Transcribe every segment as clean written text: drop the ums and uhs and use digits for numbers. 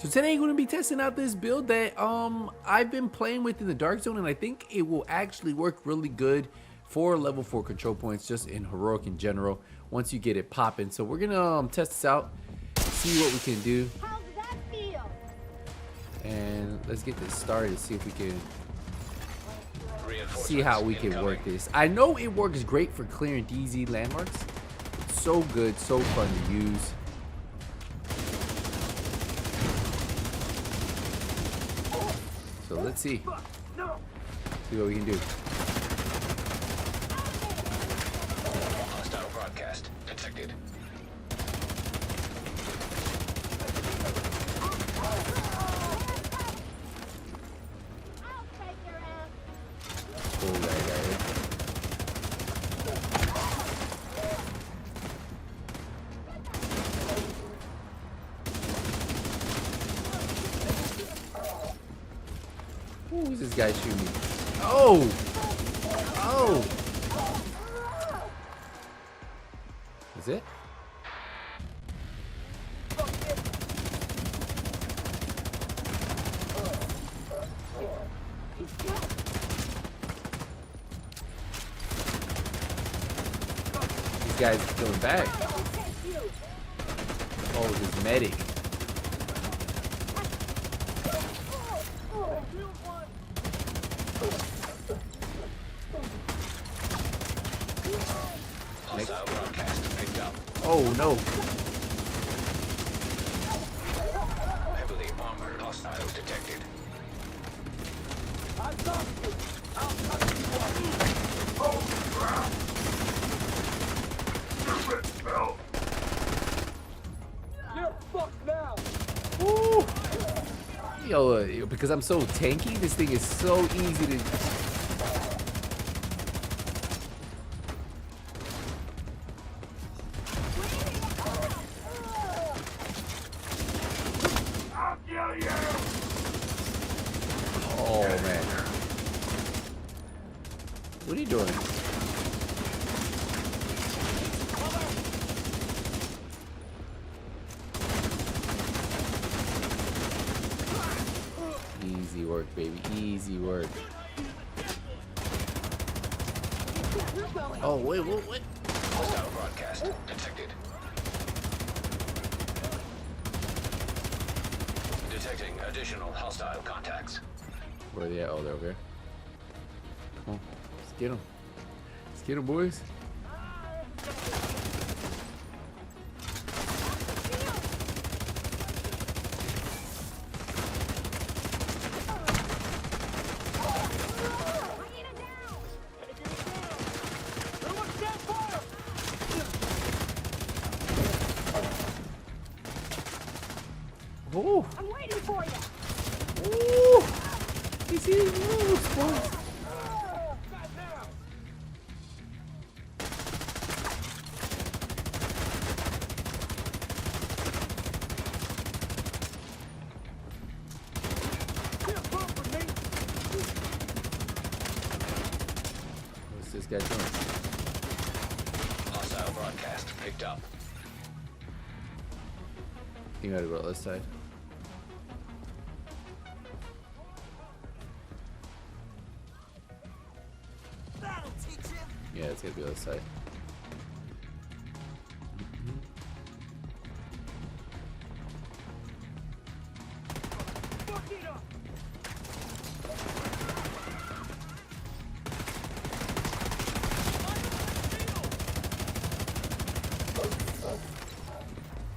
So today I'm going to be testing out this build that I've been playing with in the Dark Zone, and I think it will actually work really good for level 4 control points, just in heroic in general, once you get it popping. So we're gonna test this out, see what we can do. How does that feel? And let's get this started, see if we can see how we can work this. I know it works great for clearing DZ landmarks. It's so good, so fun to use. So let's see what we can do. Hostile broadcast detected. I'll take your ass. Oh, right. Who's this guy shooting me? Oh! Oh! Is it? These guys are killing back. Oh, this medic. Hostile broadcast picked up. Oh no. Heavily armored hostiles detected. You're fucked now. Woo. Yo, because I'm so tanky, this thing is so easy to. Oh man. What are you doing? Easy work, baby. Easy work. Oh, wait, what? Hostile broadcast detected. Detecting additional hostile contacts. Where are they at? Oh, they're over here. Come on. Let's get them. Let's get them, boys. Oh! I'm waiting for you. Ooh! He's hitting moves, boys. What's this guy doing? Hostile broadcast picked up. You gotta go this side. Yeah, it's gonna be this side.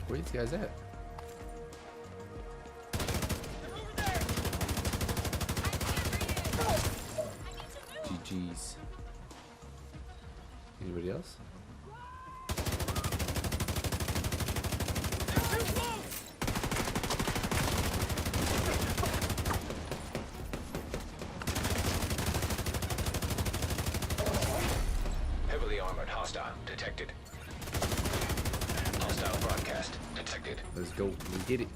Where these guys at? GG's. Anybody else? Heavily armored hostile detected. Hostile broadcast detected. Let's go. We get it.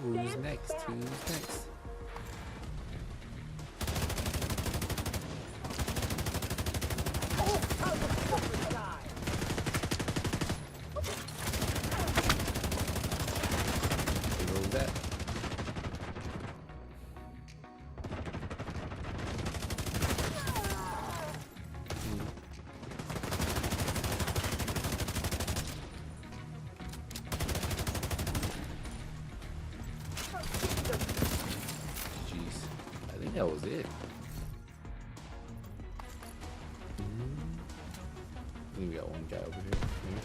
Who's next? Who's next? hell was it? I think we got one guy over here. Maybe.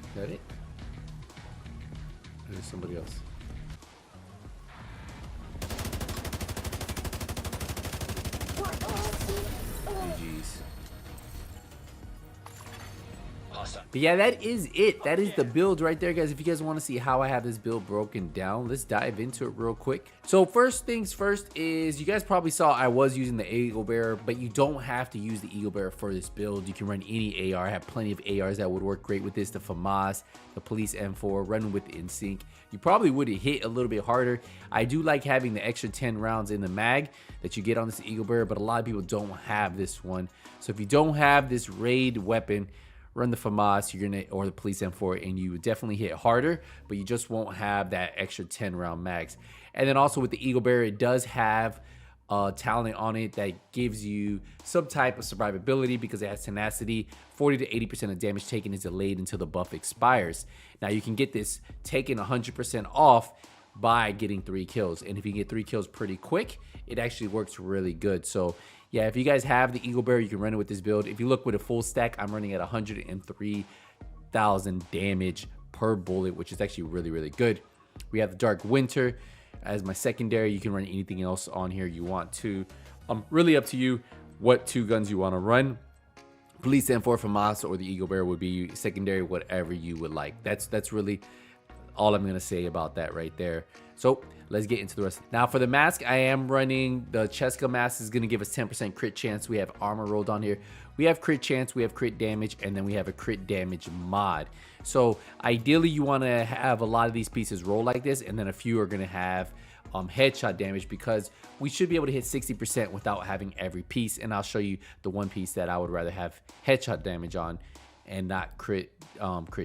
Is that it? Or is somebody else? GG's. Hostile. But yeah, that is it. That is the build right there, guys. If you guys want to see how I have this build broken down, let's dive into it real quick. So first things first is, you guys probably saw I was using the Eagle Bearer, but you don't have to use the Eagle Bearer for this build. You can run any AR. I have plenty of ARs that would work great with this. The FAMAS, the Police M4, running with InSync. You probably would hit a little bit harder. I do like having the extra 10 rounds in the mag that you get on this Eagle Bearer, but a lot of people don't have this one. So if you don't have this raid weapon, run the FAMAS, you're gonna, or the Police M4, and you would definitely hit harder, but you just won't have that extra 10 round mags. And then also with the Eagle Bearer, it does have talent on it that gives you some type of survivability because it has tenacity. 40 to 80% of damage taken is delayed until the buff expires. Now you can get this taken 100% off by getting 3 kills, and if you get 3 kills pretty quick, it actually works really good. So yeah, if you guys have the Eagle Bearer, you can run it with this build. If you look with a full stack, I'm running at 103,000 damage per bullet, which is actually really, really good. We have the Dark Winter as my secondary. You can run anything else on here you want to. Really up to you what 2 guns you want to run. Police M4 FAMAS or the Eagle Bearer would be secondary, whatever you would like. That's really all I'm going to say about that right there. So let's get into the rest. Now for the mask, I am running the Cheska mask. Is going to give us 10% crit chance. We have armor rolled on here. We have crit chance, we have crit damage, and then we have a crit damage mod. So ideally you want to have a lot of these pieces roll like this, and then a few are going to have headshot damage, because we should be able to hit 60% without having every piece. And I'll show you the one piece that I would rather have headshot damage on and not crit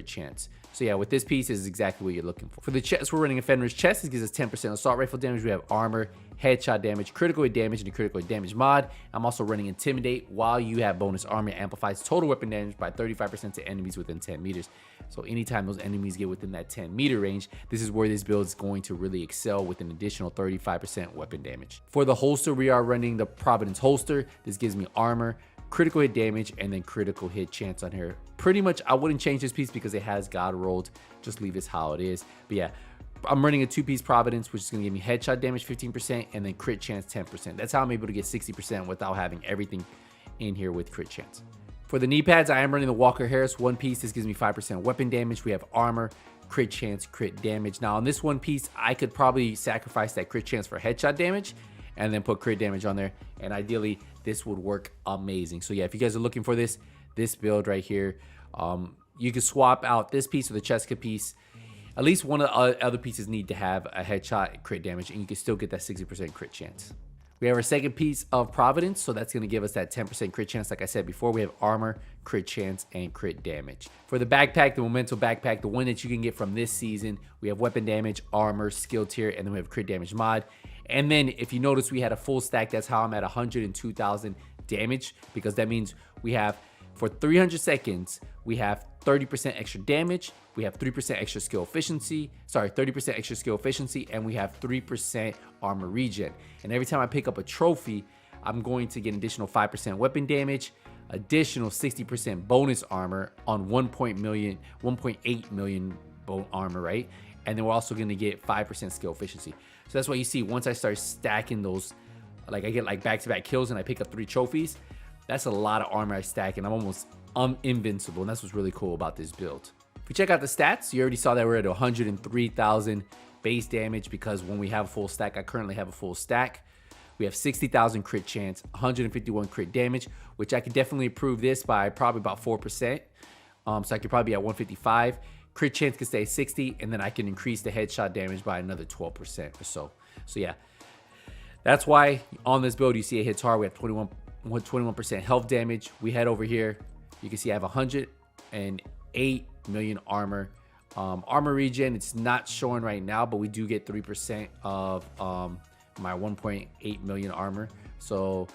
chance. So yeah, with this piece, this is exactly what you're looking for. For the chest, we're running a Fenrir's chest. This gives us 10% assault rifle damage. We have armor, headshot damage, critical hit damage, and a critical hit damage mod. I'm also running Intimidate, while you have bonus armor. Amplifies total weapon damage by 35% to enemies within 10 meters. So anytime those enemies get within that 10-meter range, this is where this build is going to really excel with an additional 35% weapon damage. For the holster, we are running the Providence holster. This gives me armor, critical hit damage, and then critical hit chance on here. Pretty much, I wouldn't change this piece because it has God rolled. Just leave this how it is. But yeah, I'm running a 2-piece Providence, which is going to give me headshot damage 15% and then crit chance 10%. That's how I'm able to get 60% without having everything in here with crit chance. For the knee pads, I am running the Walker Harris 1-piece. This gives me 5% weapon damage. We have armor, crit chance, crit damage. Now on this 1-piece, I could probably sacrifice that crit chance for headshot damage and then put crit damage on there, and ideally this would work amazing. So yeah, if you guys are looking for this build right here, you can swap out this piece or the Cheska piece. At least one of the other pieces need to have a headshot crit damage, and you can still get that 60% crit chance. We have our second piece of Providence, so that's going to give us that 10% crit chance. Like I said before, we have armor, crit chance, and crit damage. For the backpack, the Memento backpack, the one that you can get from this season, we have weapon damage, armor, skill tier, and then we have crit damage mod. And then if you notice, we had a full stack. That's how I'm at 102,000 damage, because that means we have, for 300 seconds, we have 30% extra damage, we have 3% extra skill efficiency, 30% extra skill efficiency, and we have 3% armor regen. And every time I pick up a trophy, I'm going to get an additional 5% weapon damage, additional 60% bonus armor on 1.8 million bone armor, right? And then we're also going to get 5% skill efficiency. So that's why you see, once I start stacking those, like I get like back-to-back kills and I pick up 3 trophies, that's a lot of armor I stack, and I'm almost invincible, and that's what's really cool about this build. If you check out the stats, you already saw that we're at 103,000 base damage, because when we have a full stack, I currently have a full stack. We have 60,000 crit chance, 151 crit damage, which I could definitely improve this by probably about 4%. So I could probably be at 155. Crit chance can stay at 60, and then I can increase the headshot damage by another 12% or so. So yeah, that's why on this build you see it hits hard. We have 21% health damage. We head over here, you can see I have 108 million armor. Armor regen, it's not showing right now, but we do get 3% of my 1.8 million armor. So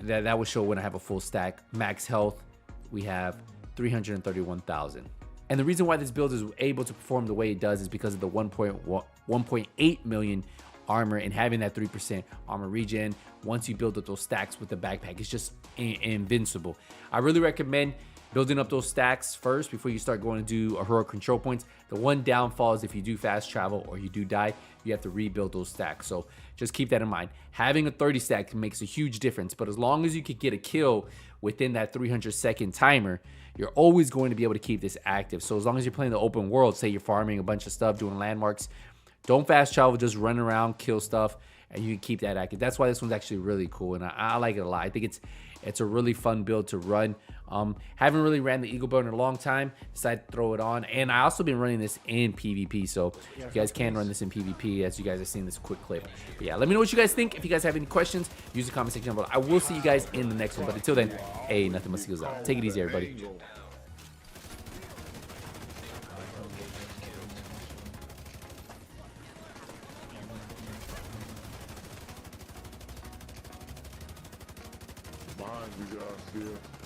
that will show when I have a full stack. Max health, we have 331,000. And the reason why this build is able to perform the way it does is because of the 1.8 million armor and having that 3% armor regen. Once you build up those stacks with the backpack, it's just invincible. I really recommend building up those stacks first before you start going to do a heroic control points. The one downfall is if you do fast travel or you do die, you have to rebuild those stacks. So just keep that in mind. Having a 30 stack makes a huge difference, but as long as you could get a kill within that 300-second timer, you're always going to be able to keep this active. So as long as you're playing the open world, say you're farming a bunch of stuff, doing landmarks, don't fast travel, just run around, kill stuff, and you can keep that active. That's why this one's actually really cool, and I like it a lot. I think it's a really fun build to run. Haven't really ran the Eagle Bow in a long time. Decided to throw it on, and I also been running this in PvP, so you guys can run this in PvP as you guys have seen this quick clip. But yeah, let me know what you guys think. If you guys have any questions, use the comment section below. I will see you guys in the next one, but until then, hey, nothing but skills out. Take it easy, everybody. Behind you guys, yeah.